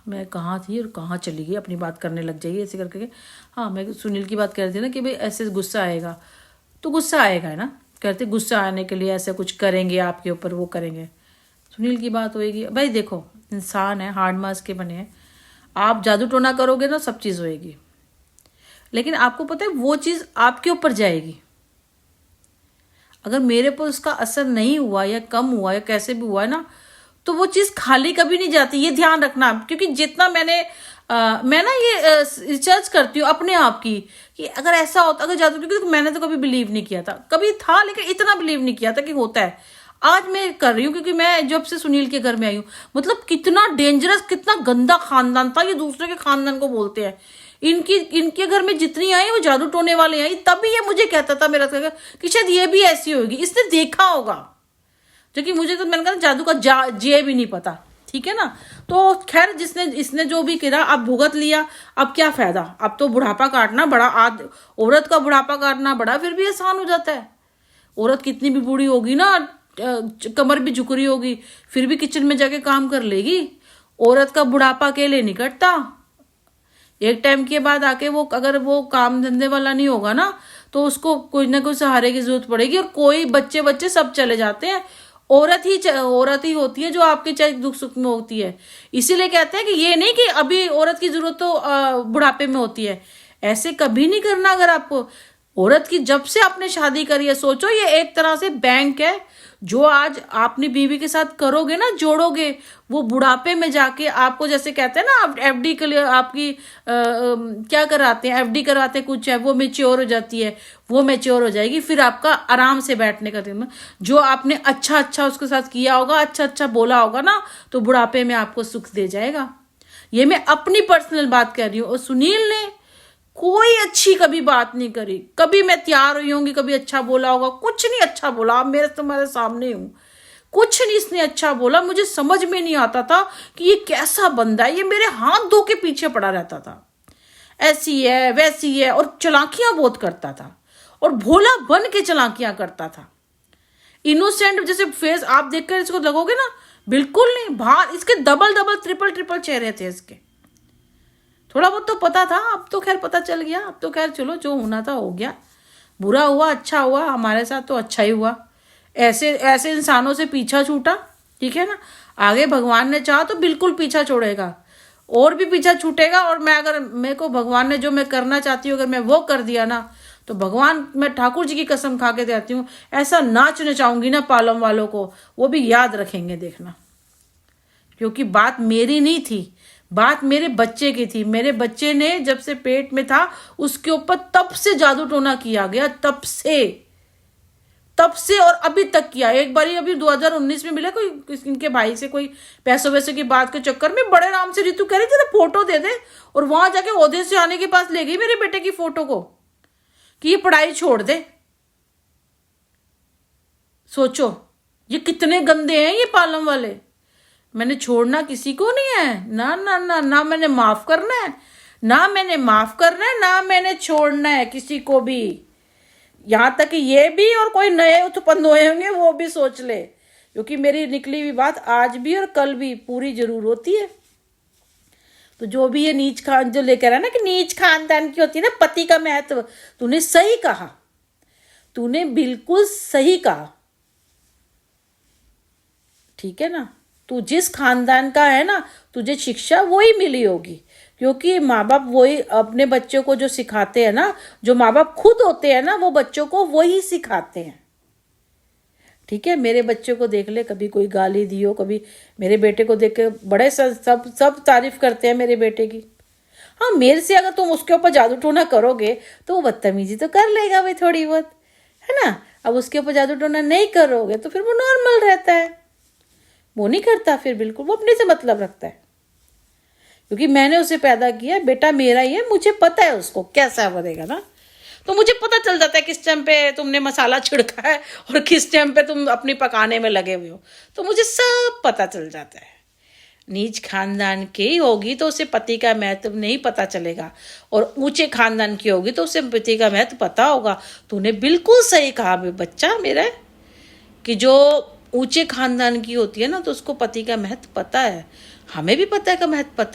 मैं कहाँ थी और कहाँ चली गई, अपनी बात करने लग जाइए ऐसे करके। हाँ, मैं सुनील की बात कर रही थी ना कि भाई ऐसे गुस्सा आएगा, तो गुस्सा आएगा है ना, कहते गुस्सा आने के लिए ऐसा कुछ करेंगे आपके ऊपर, वो करेंगे। सुनील की बात होएगी, भाई देखो इंसान है, हार्ड मास के बने हैं, आप जादू टोना करोगे ना सब चीज़ होएगी, लेकिन आपको पता है वो चीज़ आपके ऊपर जाएगी। अगर मेरे पर उसका असर नहीं हुआ या कम हुआ या कैसे भी हुआ है ना, तो वो चीज़ खाली कभी नहीं जाती, ये ध्यान रखना। क्योंकि जितना मैं ना ये रिसर्च करती हूँ अपने आप की, कि अगर ऐसा होता, अगर जादू, क्योंकि मैंने तो कभी बिलीव नहीं किया था, कभी था लेकिन इतना बिलीव नहीं किया था कि होता है। आज मैं कर रही हूँ क्योंकि मैं जब से सुनील के घर में आई हूँ, मतलब कितना डेंजरस, कितना गंदा खानदान था, ये दूसरे के खानदान को बोलते हैं। इनके घर में जितनी आई वो जादू टोने वाले आई, तभी ये मुझे कहता था मेरा कि शायद ये भी ऐसी होगी, इसने देखा होगा। जो कि मुझे तो मैंने कहा जादू का जे भी नहीं पता, ठीक है ना। तो खैर इसने जो भी किया अब भुगत लिया, अब क्या फायदा, अब तो बुढ़ापा काटना बड़ा औरत का बुढ़ापा काटना बड़ा फिर भी आसान हो जाता है। औरत कितनी भी बूढ़ी होगी ना, कमर भी झुक रही होगी, फिर भी किचन में जाके काम कर लेगी। औरत का बुढ़ापा अकेले नहीं कटता, एक टाइम के बाद आके वो अगर वो काम धंधे वाला नहीं होगा ना, तो उसको कोई ना कोई सहारे की जरूरत पड़ेगी। और कोई बच्चे सब चले जाते हैं, औरत ही होती है जो आपके चाहे दुख सुख में होती है। इसीलिए कहते हैं कि ये नहीं कि अभी औरत की जरूरत तो बुढ़ापे में होती है, ऐसे कभी नहीं करना। अगर आपको औरत की जब से आपने शादी करी है, सोचो ये एक तरह से बैंक है, जो आज आपनी बीवी के साथ करोगे ना, जोड़ोगे, वो बुढ़ापे में जाके आपको, जैसे कहते हैं ना, आप एफडी के लिए आपकी क्या कराते हैं, एफडी कराते हैं कुछ है, वो मैच्योर हो जाती है, वो मैच्योर हो जाएगी, फिर आपका आराम से बैठने का दिन, जो आपने अच्छा उसके साथ किया होगा, अच्छा बोला होगा ना, तो बुढ़ापे में आपको सुख दे जाएगा। ये मैं अपनी पर्सनल बात कर रही हूँ। और सुनील ने कोई अच्छी कभी बात नहीं करी, कभी मैं तैयार हुई होंगी, कभी अच्छा बोला होगा, कुछ नहीं अच्छा बोला। आप मेरे तुम्हारे सामने हूं, कुछ नहीं इसने अच्छा बोला। मुझे समझ में नहीं आता था कि ये कैसा बंदा है, ये मेरे हाथ धो के पीछे पड़ा रहता था, ऐसी है वैसी है, और चलाकियां बहुत करता था, और भोला बन के चलाकियां करता था। इनोसेंट जैसे फेस आप देखकर इसको लगोगे ना, बिल्कुल नहीं। बाहर इसके डबल ट्रिपल चेहरे थे इसके। थोड़ा बहुत तो पता था, अब तो खैर पता चल गया। अब तो खैर चलो, जो होना था हो गया, बुरा हुआ अच्छा हुआ, हमारे साथ तो अच्छा ही हुआ। ऐसे इंसानों से पीछा छूटा, ठीक है ना। आगे भगवान ने चाहा तो बिल्कुल पीछा छोड़ेगा, और भी पीछा छूटेगा। और मेरे को भगवान ने जो मैं करना चाहती हूँ, अगर मैं वो कर दिया ना, तो भगवान, मैं ठाकुर जी की कसम खा के देती हूँ, ऐसा नाच नचाऊंगी ना पालम वालों को, वो भी याद रखेंगे, देखना। क्योंकि बात मेरी नहीं थी, बात मेरे बच्चे की थी। मेरे बच्चे ने जब से पेट में था, उसके ऊपर तब से जादू टोना किया गया, तब से और अभी तक किया। एक बार अभी 2019 में मिला कोई इनके भाई से, कोई पैसों वैसे की बात के चक्कर में, बड़े आराम से रितु कह रही थी फोटो दे दे, और वहां जाके ओहदे से आने के पास ले गई मेरे बेटे की फोटो को कि ये पढ़ाई छोड़ दे। सोचो ये कितने गंदे हैं ये पालम वाले। मैंने छोड़ना किसी को नहीं है, ना मैंने माफ करना है, ना मैंने छोड़ना है किसी को भी। यहां तक कि ये भी और कोई नए उत्पन्न हुए होंगे वो भी सोच ले, क्योंकि मेरी निकली हुई बात आज भी और कल भी पूरी जरूर होती है। तो जो भी ये नीच खान जो लेकर है ना कि नीच खानदान की होती है ना पति का महत्व, तूने सही कहा, तूने बिल्कुल सही कहा, ठीक है ना। तू जिस खानदान का है ना, तुझे शिक्षा वही मिली होगी, क्योंकि माँ बाप वही अपने बच्चों को जो सिखाते हैं ना, जो माँ बाप खुद होते हैं ना, वो बच्चों को वही सिखाते हैं, ठीक है। मेरे बच्चों को देख ले, कभी कोई गाली दी हो, कभी मेरे बेटे को देख के बड़े सब तारीफ करते हैं मेरे बेटे की। हाँ, मेरे से अगर तुम उसके ऊपर जादू टोना करोगे तो वो बदतमीजी तो कर लेगा भाई थोड़ी बहुत, है ना। अब उसके ऊपर जादू टोना नहीं करोगे तो फिर वो नॉर्मल रहता है, वो नहीं करता फिर, बिल्कुल वो अपने से मतलब रखता है। क्योंकि मैंने उसे पैदा किया, बेटा मेरा ही है, मुझे पता है उसको कैसा बनेगा ना। तो मुझे पता चल जाता है किस टाइम पे तुमने मसाला छिड़का है और किस टाइम पे तुम अपनी पकाने में लगे हुए हो, तो मुझे सब पता चल जाता है। नीच खानदान की होगी तो उसे पति का महत्व नहीं पता चलेगा, और ऊंचे खानदान की होगी तो उसे पति का महत्व पता होगा। तूने बिल्कुल सही कहा बच्चा मेरा, कि जो ऊंचे खानदान की होती है ना, तो उसको पति का महत्व पता है। हमें भी पता है का महत्व पता है।